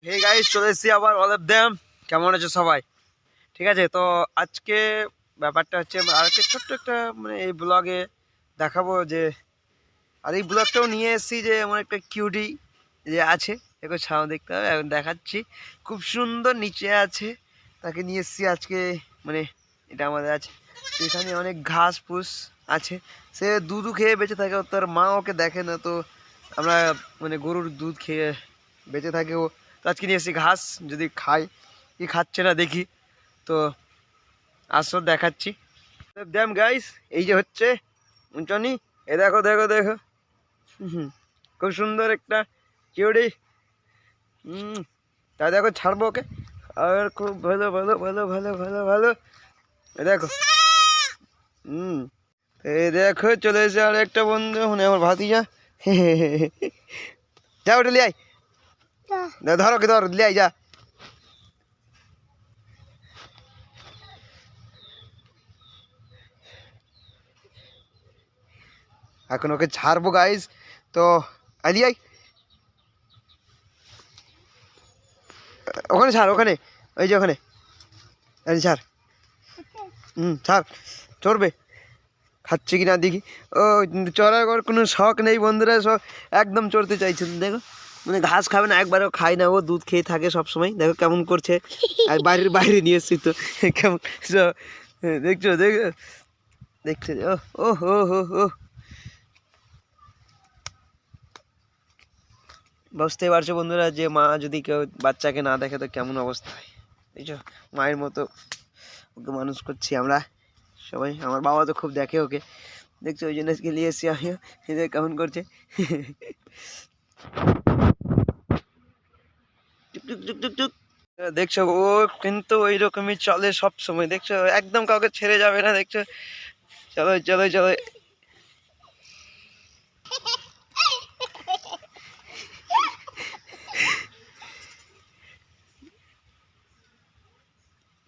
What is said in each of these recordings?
Hey guys, চলে এসেছি আবার অলেপ দ্যাম। কেমন আছো সবাই? ঠিক আছে, তো আজকে ব্যাপারটা হচ্ছে আর একটা ছোট্ট একটা এই ব্লগে দেখাবো যে, আর এই ব্লগটাও নিয়ে এসেছি যে এমন একটা কিউটি যে আছে, দেখো ছাও দেখতে হবে, এখন দেখাচ্ছি। খুব সুন্দর নিচে আছে, তাকে নিয়ে এসেছি আজকে। মানে এটা আমাদের আছে, তো এখানে অনেক ঘাস ফুস আছে। সে দুধও খেয়ে বেঁচে থাকে, তার মা ওকে দেখে না, তো আমরা গরুর দুধ খেয়ে বেঁচে থাকে ও। তো আজকে নিয়ে এসেছি ঘাস, যদি খাই কি খাচ্ছে না দেখি। তো আসো দেখাচ্ছি। দ্যাম গাইস, এই যে হচ্ছে উঞ্চনি, এ দেখো দেখো দেখো। হুম, খুব সুন্দর একটা চিউড়ি। তাই দেখো, ছাড়বো ওকে। আর খুব ভালো ভালো ভালো ভালো ভালো ভালো, এ দেখো। হুম, এই দেখো চলে এসে আর একটা বন্ধু, আমার ভাতিজা। যা ওটা লিয়াই, ধরো কে ধর, লিয়াই যা। এখন ওকে ছাড়বো গাইজ, তো আলিয়াই ওখানে ছাড়, ওখানে ওই যে ওখানে, আরে ছাড়। ছাড়, চড়বে। খাচ্ছে কি না দেখি। ও, চড়ার কোনো শখ নেই বন্ধুরা, সব একদম চড়তে চাইছেন। দেখো, ঘাস খাবে না, একবারও খায় না ও, দুধ খেয়ে থাকে সব সময়। দেখো কেমন করছে, আর বাড়ির বাইরে নিয়ে এসছি তো কেমন দেখছো, দেখো দেখছে। ও ও হো হো হো, বুঝতেই পারছো বন্ধুরা যে মা যদি কেউ বাচ্চাকে না দেখে তো কেমন অবস্থা হয়। দেখছো, মায়ের মতো ওকে মানুষ করছি আমরা সবাই। আমার বাবা তো খুব দেখে ওকে, দেখছো, ওই জন্য আজকে নিয়ে এসছি আমিও। এদের কেমন করছে, টুক টুক টুক টুক টুক। দেখছো, ও কিন্তু ওই রকমই চলে সব সময়। দেখছো, একদম কাউকে ছেড়ে যাবে না। দেখছো, চলো চলো চলো।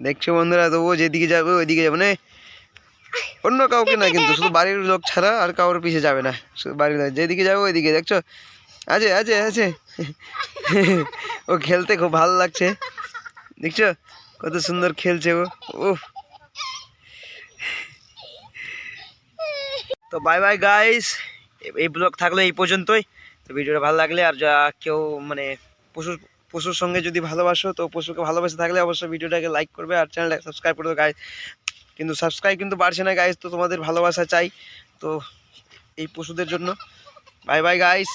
দেখছো বন্ধুরা, তো ও যেদিকে যাবে ওইদিকে যাবে, অন্য কাউকে না, কিন্তু শুধু বাড়ির লোক ছাড়া আর কারোর পিছে যাবে না। শুধু বাড়ির লোক যেদিকে যাবে ওইদিকে। দেখছো, আছে আছে আছে। ও খেলতে খুব ভালো লাগছে, দেখছো কত সুন্দর খেলছে ও। উফ। তো বাই বাই গাইস, এই ব্লগ থাকলে এই পর্যন্তই। তো ভিডিওটা ভালো লাগলে, আর যা কেউ পশুর পশুর সঙ্গে যদি ভালোবাসো, তো পশুকে ভালোবাসে থাকলে অবশ্যই ভিডিওটাকে লাইক করবে আর চ্যানেলটাকে সাবস্ক্রাইব করবে গাইস। কিন্তু সাবস্ক্রাইব কিন্তু বাড়ছে না গাইস, তো তোমাদের ভালোবাসা চাই তো এই পশুদের জন্য। Bye bye guys.